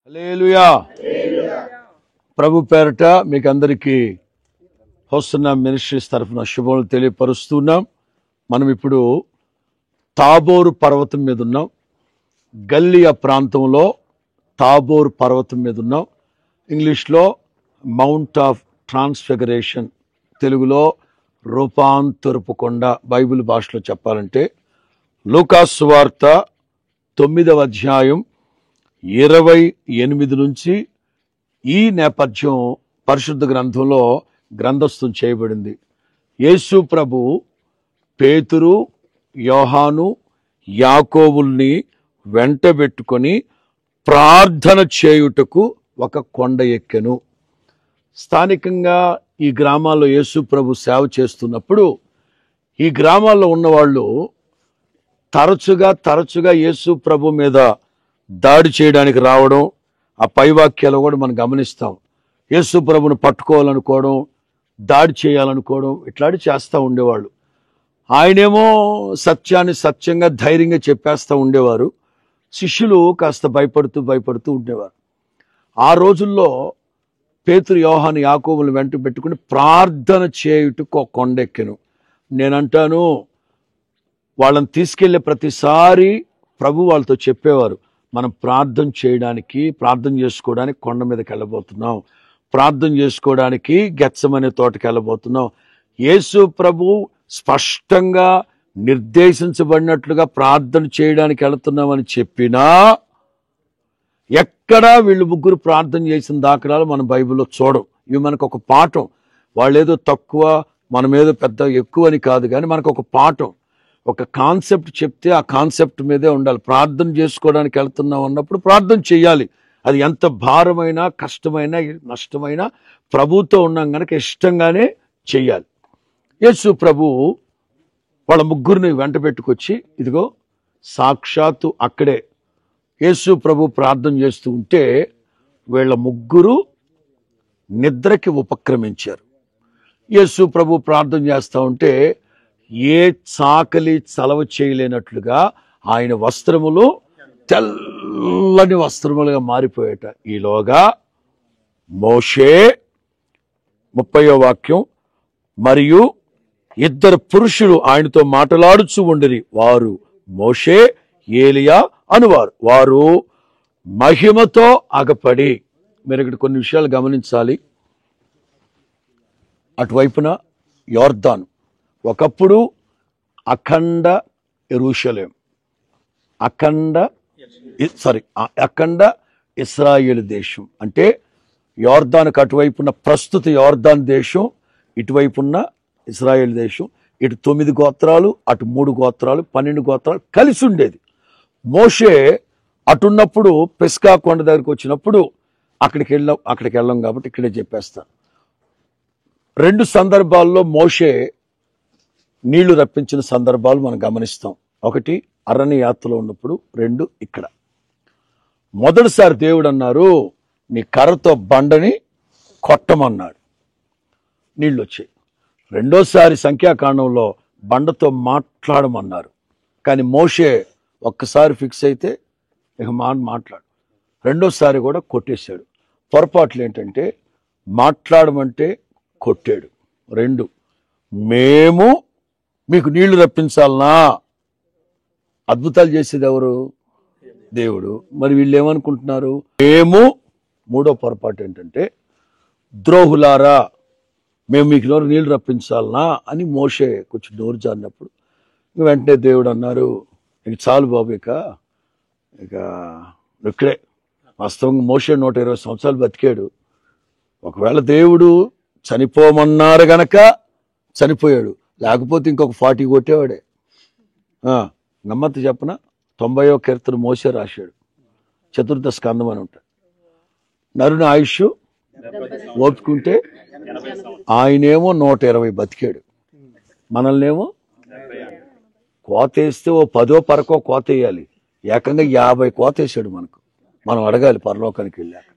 హల్లెలూయా. ప్రభు పేరట మీకు అందరికీ హోసన్నా మినిస్ట్రీస్ తరఫున శుభములు తెలియపరుస్తున్నాం. మనం ఇప్పుడు తాబోరు పర్వతం మీద ఉన్నాం. గల్లియా ప్రాంతంలో తాబోరు పర్వతం మీద ఉన్నాం. ఇంగ్లీష్లో మౌంట్ ఆఫ్ ట్రాన్స్ఫిగరేషన్, తెలుగులో రూపాంతరపు కొండ, బైబిల్ భాషలో చెప్పాలంటే లూకాసు సువార్త 9వ అధ్యాయం 28 నుంచి ఈ నేపథ్యం పరిశుద్ధ గ్రంథంలో గ్రంథస్థం చేయబడింది. యేసు ప్రభు పేతురు, యోహాను, యాకోబుల్ని వెంటబెట్టుకొని ప్రార్థన చేయుటకు ఒక కొండ ఎక్కెను. స్థానికంగా ఈ గ్రామాల్లో యేసు ప్రభు సేవ చేస్తున్నప్పుడు ఈ గ్రామాల్లో ఉన్నవాళ్ళు తరచుగా యేసు ప్రభు మీద దాడి చేయడానికి రావడం, ఆ పైవాక్యాలు కూడా మనం గమనిస్తాం. యేసు ప్రభును పట్టుకోవాలనుకోవడం, దాడి చేయాలనుకోవడం, ఇట్లాంటి చేస్తూ ఉండేవాళ్ళు. ఆయనేమో సత్యాన్ని సత్యంగా ధైర్యంగా చెప్పేస్తూ ఉండేవారు. శిష్యులు కాస్త భయపడుతూ ఉండేవారు. ఆ రోజుల్లో పేతురు, యోహాను, యాకోబులను వెంట పెట్టుకుని ప్రార్థన చేయుటకు ఒక కొండెక్కెను. నేనంటాను, వాళ్ళని తీసుకెళ్లే ప్రతిసారి ప్రభు వాళ్ళతో చెప్పేవారు, మనం ప్రార్థన చేయడానికి, ప్రార్థన చేసుకోవడానికి కొండ మీదకి వెళ్ళబోతున్నాం, ప్రార్థన చేసుకోవడానికి గెత్సెమనే తోటకి వెళ్ళబోతున్నాం. యేసు ప్రభు స్పష్టంగా నిర్దేశించబడినట్లుగా ప్రార్థన చేయడానికి వెళుతున్నామని చెప్పినా ఎక్కడా వీళ్ళు ముగ్గురు ప్రార్థన చేసిన దాఖలాలు మనం బైబిల్లో చూడం. ఇవి మనకు ఒక పాఠం. వాళ్ళేదో తక్కువ, మనమేదో పెద్ద ఎక్కువ అని కాదు, కానీ మనకు ఒక పాఠం, ఒక కాన్సెప్ట్ చెప్తే ఆ కాన్సెప్ట్ మీదే ఉండాలి. ప్రార్థన చేసుకోవడానికి వెళ్తున్నాం అన్నప్పుడు ప్రార్థన చేయాలి. అది ఎంత భారమైనా, కష్టమైనా, నష్టమైనా ప్రభుతో ఉన్నాం కనుక ఇష్టంగానే చెయ్యాలి. యేసు ప్రభు వాళ్ళ ముగ్గురిని వెంట పెట్టుకొచ్చి, ఇదిగో సాక్షాత్తు అక్కడే యేసు ప్రభు ప్రార్థన చేస్తూ ఉంటే వీళ్ళ ముగ్గురు నిద్రకి ఉపక్రమించారు. యేసు ప్రభు ప్రార్థన చేస్తూ ఉంటే ఏ చాకలి చలవ చేయలేనట్లుగా ఆయన వస్త్రములు తెల్లని వస్త్రములుగా మారిపోయేట. ఈలోగా మోషే 30వ వాక్యం, మరియు 2 పురుషులు ఆయనతో మాట్లాడుచూ ఉండిరి. వారు మోషే, ఏలియా అనువారు. వారు మహిమతో అగపడి. మీరు ఇక్కడ కొన్ని విషయాలు గమనించాలి. అటువైపున యోర్దాను, ఒకప్పుడు అఖండ యెరూషలేం, అఖండ ఇశ్రాయేలు దేశం. అంటే యోర్దానుకు అటువైపున్న ప్రస్తుత యోర్దాన్ దేశం, ఇటువైపున్న ఇశ్రాయేల్ దేశం. ఇటు 9 గోత్రాలు, అటు 3 గోత్రాలు, 12 గోత్రాలు కలిసి ఉండేది. మోషే అటున్నప్పుడు పిస్కా కొండ దగ్గరికి వచ్చినప్పుడు అక్కడికి వెళ్ళాం కాబట్టి ఇక్కడే చెప్పేస్తాను. 2 సందర్భాల్లో మోషే నీళ్లు రప్పించిన సందర్భాలు మనం గమనిస్తాం. ఒకటి అరణ్య యాత్రలో ఉన్నప్పుడు, 2 ఇక్కడ. మొదటిసారి దేవుడు అన్నారు, నీ కర్రతో బండని కొట్టమన్నాడు, నీళ్ళు వచ్చాయి. రెండోసారి సంఖ్యాకాండంలో బండతో మాట్లాడమన్నారు. కానీ మోషే ఒక్కసారి ఫిక్స్ అయితే ఇక మాట్లాడు. రెండోసారి కూడా కొట్టేశాడు. పొరపాట్లు ఏంటంటే మాట్లాడమంటే కొట్టాడు. 2, మేము మీకు నీళ్లు రప్పించాలనా? అద్భుతాలు చేసేది ఎవరు? దేవుడు. మరి వీళ్ళు ఏమనుకుంటున్నారు? మేము. 3వ పొరపాటు ఏంటంటే ద్రోహులారా, మేము మీకు నీళ్లు రప్పించాలనా అని మోషే కొంచెం నోరు జారినప్పుడు వెంటనే దేవుడు అన్నారు, ఇక చాలు బాబు, ఇక ఇక్కడే. వాస్తవంగా మోషే 120 సంవత్సరాలు బతికాడు. ఒకవేళ దేవుడు చనిపోమన్నారు గనక చనిపోయాడు, లేకపోతే ఇంకొక 40 కొట్టేవాడే. నమ్మద్దు చెప్పన, 90వ కీర్తన మోషే రాశాడు, 4వ స్కందం అని ఉంటాడు. నరుని ఆయుష్ ఓపుకుంటే ఆయనేమో 120 బతికాడు, మనల్నేమో కోతేస్తే ఓ 10వ పరకో కోత వేయాలి, ఏకంగా 50 కోతేసాడు మనకు. మనం అడగాలి పరలోకానికి వెళ్ళాక.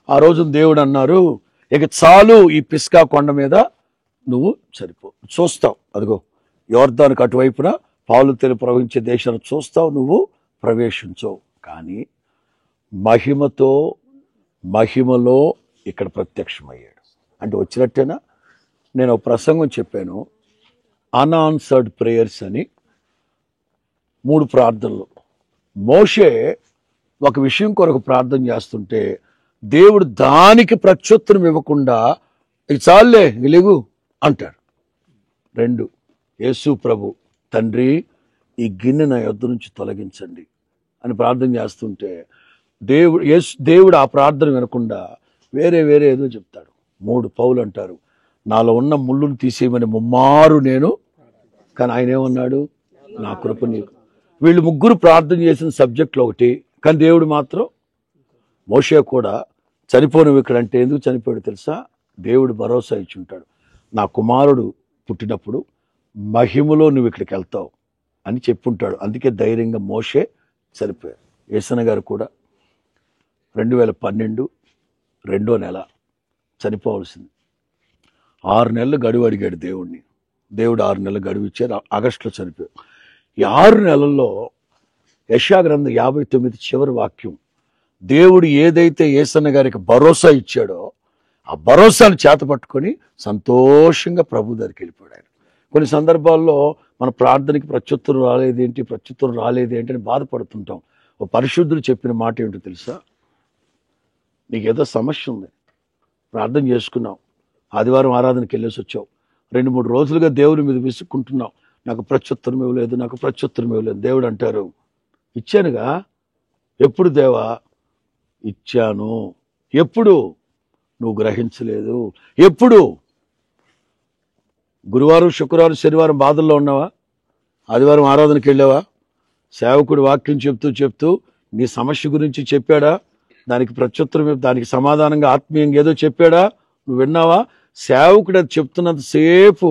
ఆ రోజు దేవుడు అన్నారు, ఇక చాలు, ఈ పిస్కా కొండ మీద నువ్వు సరిపో, చూస్తావు, అదిగో యోర్దానుకు అటువైపున పాలు తెలు ప్రవహించే దేశాన్ని చూస్తావు, నువ్వు ప్రవేశించవు. కానీ మహిమతో మహిమలో ఇక్కడ ప్రత్యక్షమయ్యాడు. అంటే వచ్చినట్టేనా? నేను ఒక ప్రసంగం చెప్పాను, అన్ఆన్సర్డ్ ప్రేయర్స్ అని 3 ప్రార్థనలు. మోషే ఒక విషయం కొరకు ప్రార్థన చేస్తుంటే దేవుడు దానికి ప్రత్యుత్తరం ఇవ్వకుండా ఇది చాలులే వెలుగు అంటాడు. 2, యేసు ప్రభు, తండ్రి ఈ గిన్నె నా యొద్ద నుంచి తొలగించండి అని ప్రార్థన చేస్తుంటే దేవుడు ఆ ప్రార్థన వినకుండా వేరే ఏదో చెప్తాడు. 3, పౌలు అంటారు, నాలో ఉన్న ముళ్ళును తీసేయమని ముమ్మారు నేను, కానీ ఆయన ఏమన్నాడు, నా కృప నీకు. వీళ్ళు 3 ప్రార్థన చేసిన సబ్జెక్టులు ఒకటి, కానీ దేవుడు మాత్రం మోషే కూడా చనిపోను ఇక్కడ అంటే ఎందుకు చనిపోయాడు తెలుసా? దేవుడు భరోసా ఇచ్చి ఉంటాడు, నా కుమారుడు పుట్టినప్పుడు మహిమలో నువ్వు ఇక్కడికి వెళ్తావు అని చెప్పుంటాడు. అందుకే ధైర్యంగా మోషే చనిపోయారు. యేసన్న గారు కూడా 2012 2వ నెల చనిపోవలసింది. 6 నెలలు గడువు అడిగాడు దేవుడిని. దేవుడు 6 నెలలు గడువు ఇచ్చారు. ఆగస్టులో చనిపోయారు. ఈ 6 నెలల్లో యెషయా గ్రంథం 59 చివరి వాక్యం, దేవుడు ఏదైతే యేసన్న గారికి భరోసా ఇచ్చాడో ఆ భరోసాను చేతపట్టుకొని సంతోషంగా ప్రభు దగ్గరికి వెళ్ళిపోయాడు. కొన్ని సందర్భాల్లో మన ప్రార్థనకి ప్రత్యుత్తరం రాలేదేంటి అని బాధపడుతుంటాం. ఓ పరిశుద్ధులు చెప్పిన మాట ఏంటో తెలుసా? నీకేదో సమస్య ఉంది, ప్రార్థన చేసుకున్నావు, ఆదివారం ఆరాధనకి వెళ్ళేసి వచ్చావు, 2-3 రోజులుగా దేవుని మీద విసుక్కుంటున్నావు, నాకు ప్రత్యుత్తరం ఇవ్వలేదు. దేవుడు అంటారు, ఇచ్చానుగా. ఎప్పుడు దేవా? ఇచ్చాను. ఎప్పుడు? నువ్వు గ్రహించలేదు. ఎప్పుడు? గురువారం, శుక్రవారం, శనివారం బాధల్లో ఉన్నావా? ఆదివారం ఆరాధనకి వెళ్ళావా? సేవకుడు వాక్యం చెప్తూ నీ సమస్య గురించి చెప్పాడా? దానికి ప్రత్యుత్తరం, దానికి సమాధానంగా ఆత్మీయంగా ఏదో చెప్పాడా? నువ్వు విన్నావా? సేవకుడు అది చెప్తున్నంతసేపు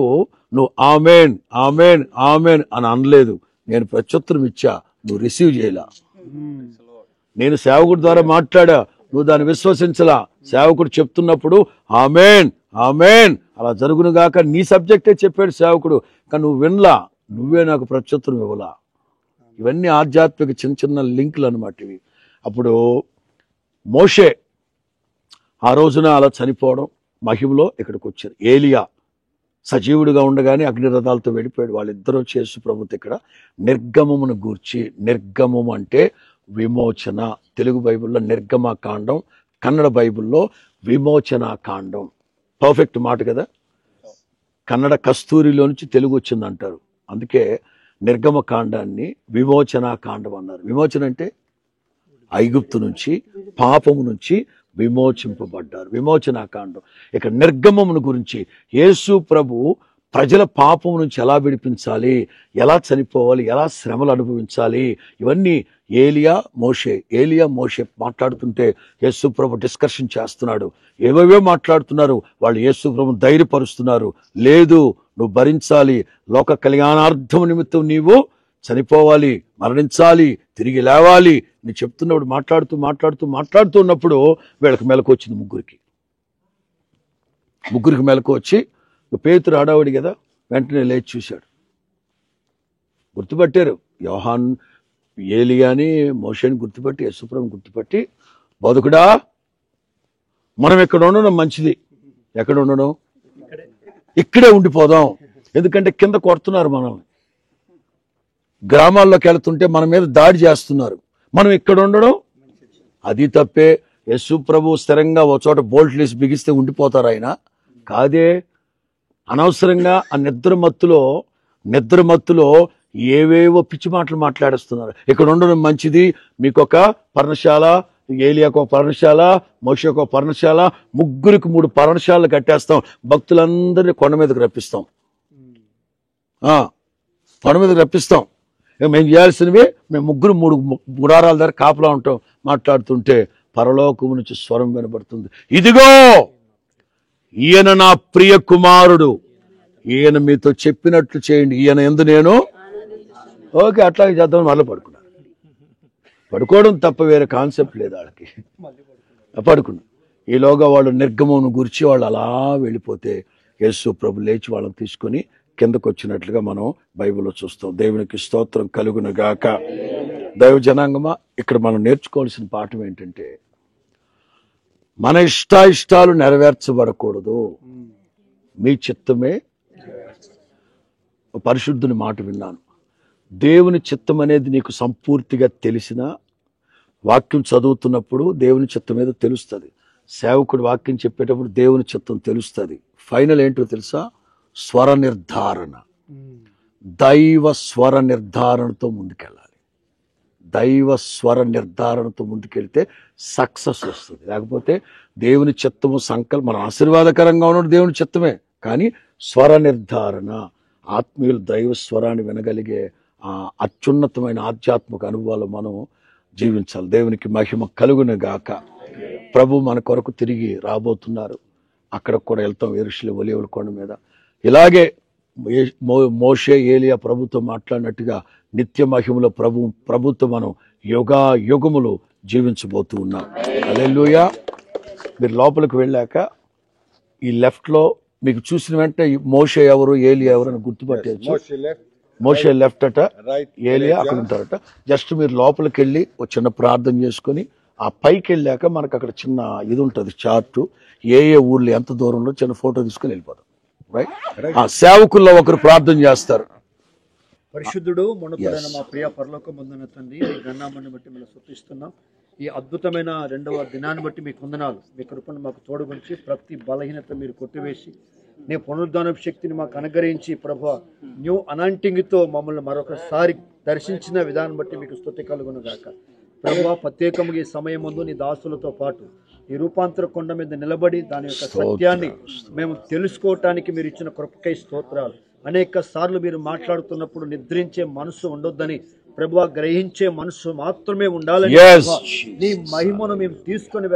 నువ్వు ఆమెన్ ఆమెన్ ఆమెన్ అని అనలేదు. నేను ప్రత్యుత్తరం ఇచ్చా, నువ్వు రిసీవ్ చేయలా. నేను సేవకుడి ద్వారా మాట్లాడా, నువ్వు దాన్ని విశ్వసించలా. సేవకుడు చెప్తున్నప్పుడు ఆమెన్ ఆమెన్ అలా జరుగునుగాక నీ సబ్జెక్టే చెప్పాడు సేవకుడు, కానీ నువ్వు వినలా, నువ్వే నాకు ప్రత్యుత్తరం ఇవ్వలా. ఇవన్నీ ఆధ్యాత్మిక చిన్న లింకులు అన్నమాట ఇవి. అప్పుడు మోషే ఆ రోజున అలా చనిపోవడం, మహిమలో ఇక్కడికి వచ్చారు. ఏలియా సజీవుడిగా ఉండగానే అగ్నిరథాలతో వెళ్ళిపోయాడు. వాళ్ళిద్దరూ యేసు ప్రభుతో ఇక్కడ నిర్గమమును గూర్చి, నిర్గమం అంటే విమోచన. తెలుగు బైబిల్లో నిర్గమకాండం, కన్నడ బైబిల్లో విమోచన కాండం. పర్ఫెక్ట్ మాట కదా. కన్నడ కస్తూరిలో నుంచి తెలుగు వచ్చింది అంటారు. అందుకే నిర్గమకాండాన్ని విమోచన కాండం అన్నారు. విమోచన అంటే ఐగుప్తు నుంచి, పాపము నుంచి విమోచింపబడ్డారు. విమోచన కాండం. ఇక నిర్గమమును గురించి యేసు ప్రభు ప్రజల పాపం నుంచి ఎలా విడిపించాలి, ఎలా చనిపోవాలి, ఎలా శ్రమలు అనుభవించాలి, ఇవన్నీ ఏలియా మోషే మాట్లాడుతుంటే యేసు ప్రభు డిస్కషన్ చేస్తున్నాడు. ఏవేవో మాట్లాడుతున్నారు. వాళ్ళు యేసు ప్రభు ధైర్యపరుస్తున్నారు. లేదు, నువ్వు భరించాలి, లోక కళ్యాణార్థం నిమిత్తం నీవు చనిపోవాలి, మరణించాలి, తిరిగి లేవాలి నీ చెప్తున్నప్పుడు మాట్లాడుతూ ఉన్నప్పుడు వీళ్ళకి మెలకు వచ్చింది. ముగ్గురికి మెలకు వచ్చి, పేతురు ఆడావాడు కదా, వెంటనే లేచి చూశాడు. గుర్తుపట్టారు. యోహాన్, ఏలియాని, మోషేని గుర్తుపట్టి, యేసుప్రభుని గుర్తుపట్టి, బోధకుడా మనం ఇక్కడ ఉండడం మంచిది. ఎక్కడ ఉండడం? ఇక్కడే ఉండిపోదాం. ఎందుకంటే కింద కొడుతున్నారు మనల్ని. గ్రామాల్లోకి వెళ్తుంటే మన మీద దాడి చేస్తున్నారు. మనం ఇక్కడ ఉండడం అది తప్పే. యేసు ప్రభు స్థిరంగా ఒక చోట బోల్ట్ లేసి బిగిస్తే ఉండిపోతారు ఆయన? కాదే. అనవసరంగా ఆ నిద్రమత్తులో ఏవేవో పిచ్చి మాటలు మాట్లాడేస్తున్నారు. ఇక్కడ ఉండడం మంచిది, మీకు ఒక పర్ణశాల, ఏలియాకు ఒక పర్ణశాల, మోషేకు ఒక పర్ణశాల, ముగ్గురికి 3 పర్ణశాలలు కట్టేస్తాం, భక్తులందరినీ కొండ మీదకి రప్పిస్తాం. కొండ మీదకి రప్పిస్తాం. మేము చేయాల్సినవి, మేము 3 గుడారాల దగ్గర కాపలా ఉంటాం. మాట్లాడుతుంటే పరలోకము నుంచి స్వరం వినబడుతుంది, ఇదిగో ఈయన నా ప్రియ కుమారుడు, ఈయన మీతో చెప్పినట్లు చేయండి, ఈయన యందు నేను. ఓకే, అట్లాగే చేద్దామని మళ్ళీ పడుకోవడం తప్ప వేరే కాన్సెప్ట్ లేదు వాళ్ళకి. పడుకున్నాం. ఈలోగా వాళ్ళు నిర్గమమును గురించి వాళ్ళు అలా వెళ్ళిపోతే యేసు ప్రభు లేచి వాళ్ళని తీసుకొని కిందకు వచ్చినట్లుగా మనం బైబిల్లో చూస్తాం. దేవునికి స్తోత్రం కలుగును గాక. దైవ జనాంగమా, ఇక్కడ మనం నేర్చుకోవాల్సిన పాఠం ఏంటంటే, మన ఇష్టాలు నెరవేర్చబడకూడదు, మీ చిత్తమే. పరిశుద్ధుని మాట విన్నాను. దేవుని చిత్తం అనేది నీకు సంపూర్తిగా తెలిసిన వాక్యం చదువుతున్నప్పుడు దేవుని చిత్తం ఏదో తెలుస్తుంది. సేవకుడు వాక్యం చెప్పేటప్పుడు దేవుని చిత్తం తెలుస్తుంది. ఫైనల్ ఏంటో తెలుసా? స్వర నిర్ధారణ, దైవ స్వర నిర్ధారణతో ముందుకెళ్ళాలి. దైవ స్వర నిర్ధారణతో ముందుకెళ్తే సక్సెస్ వస్తుంది. లేకపోతే దేవుని చిత్తము మనం ఆశీర్వాదకరంగా ఉన్నది దేవుని చిత్తమే, కానీ స్వర నిర్ధారణ, ఆత్మీయులు దైవ స్వరాన్ని వినగలిగే అత్యున్నతమైన ఆధ్యాత్మిక అనుభవాలు మనం జీవించాలి. దేవునికి మహిమ కలుగును గాక. ప్రభు మన కొరకు తిరిగి రాబోతున్నారు. అక్కడ కూడా వెళ్తాం, యెరూషలేము ఒలీవల కొండ మీద. ఇలాగే మోషే ఏలియా ప్రభుతో మాట్లాడినట్టుగా నిత్య మహిమలో ప్రభుత్వం మనం యుగములు జీవించబోతూ ఉన్నాం. హల్లెలూయా. మీరు లోపలికి వెళ్ళాక ఈ లెఫ్ట్ లో మీకు చూసిన వెంటనే మోషే ఎవరు, ఏలియా ఎవరు అని గుర్తుపట్టేచ్చు. మోషే లెఫ్ట్ అట, ఏలియా అక్కడ ఉంటారట. జస్ట్ మీరు లోపలికి వెళ్ళి ఒక చిన్న ప్రార్థన చేసుకుని ఆ పైకి వెళ్ళాక మనకు అక్కడ చిన్న ఇది ఉంటుంది, చార్టు, ఏ ఊర్లో ఎంత దూరంలో చిన్న ఫోటో తీసుకుని వెళ్ళిపోతాం. రైట్. సేవకుల్లో ఒకరు ప్రార్థన చేస్తారు. పరిశుద్ధుడు మొనతుడైన మా ప్రియ పరలోకమందున తండ్రి, ఈ గన్నామని బట్టి మేము స్తుతిస్తున్నాం. ఈ అద్భుతమైన 2వ దినాన్ని బట్టి మీకు వందనాలు. మీ కృపను మాకు తోడుగుంచి ప్రతి బలహీనత మీరు కొట్టివేసి నీ పునరుద్ధాన శక్తిని మాకు అనుగ్రహించి ప్రభువా న్యూ అనాంటింగ్తో మమ్మల్ని మరొకసారి దర్శించిన విధానం బట్టి మీకు స్తుతి కలుగును గాక. ప్రభువా ప్రత్యేకంగా ఈ సమయం ముందు నీ దాసులతో పాటు ఈ రూపాంతర కొండ మీద నిలబడి దాని యొక్క సత్యాన్ని మేము తెలుసుకోవటానికి మీరు ఇచ్చిన కృపకై స్తోత్రాలు. అనేక సార్లు మీరు మాట్లాడుతున్నప్పుడు నిద్రించే మనసు ఉండొద్దని ప్రభువా, గ్రహించే మనసు మాత్రమే ఉండాలని, నీ మహిమను మేము తీసుకొని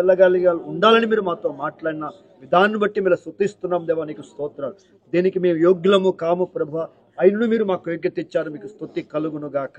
ఉండాలని మీరు మాతో మాట్లాడిన విధాన్ని బట్టి మీరు స్తుతిస్తున్నాం దేవా, నీకు స్తోత్రాలు. దీనికి మేము యోగ్యులము కాము ప్రభువా, అయినను మీరు మాకు యోగ్యత ఇచ్చారు, మీకు స్తుతి కలుగును గాక.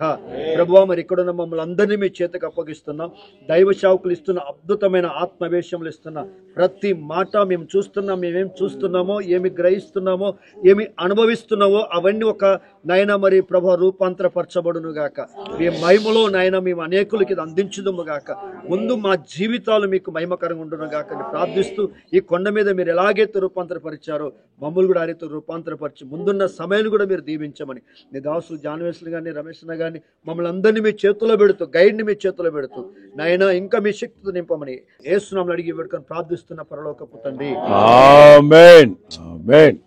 ప్రభువా, మరి ఇక్కడున్న మమ్మల్ని అందరినీ మీ చేతికి అప్పగిస్తున్నాం. దైవ సేవకులు ఇస్తున్న అద్భుతమైన ఆత్మవేశములు ఇస్తున్న ప్రతి మాట మేము చూస్తున్నాం. మేమేం చూస్తున్నామో, ఏమి గ్రహిస్తున్నామో, ఏమి అనుభవిస్తున్నామో అవన్నీ ఒక నాయన మరి ప్రభువా రూపాంతరపరచబడును గాక. మీ మహిమలో నాయన మేము అనేకులకి ఇది అందించుదుము గాక. ముందు మా జీవితాలు మీకు మహిమకరంగా ఉండును గాక అని ప్రార్థిస్తూ, ఈ కొండ మీద మీరు ఎలాగైతే రూపాంతరపరిచారో మమ్మల్ని కూడా ఆ రీతి రూపాంతరపరిచి ముందున్న సమయాన్ని కూడా మీరు దీవించమని నీ దాసులు జాన్వేసులు కానీ, రమేష్ కానీ మమ్మల్ని అందరినీ మీ చేతుల్లో పెడుతూ, గైడ్ని మీ చేతుల్లో పెడుతూ నాయన ఇంకా మీ శక్తితో నింపమని యేసు నామములో అడిగి వేడుకొని ప్రార్థిస్తున్న పరలోకపు తండ్రి. ఆమేన్. ఆమేన్.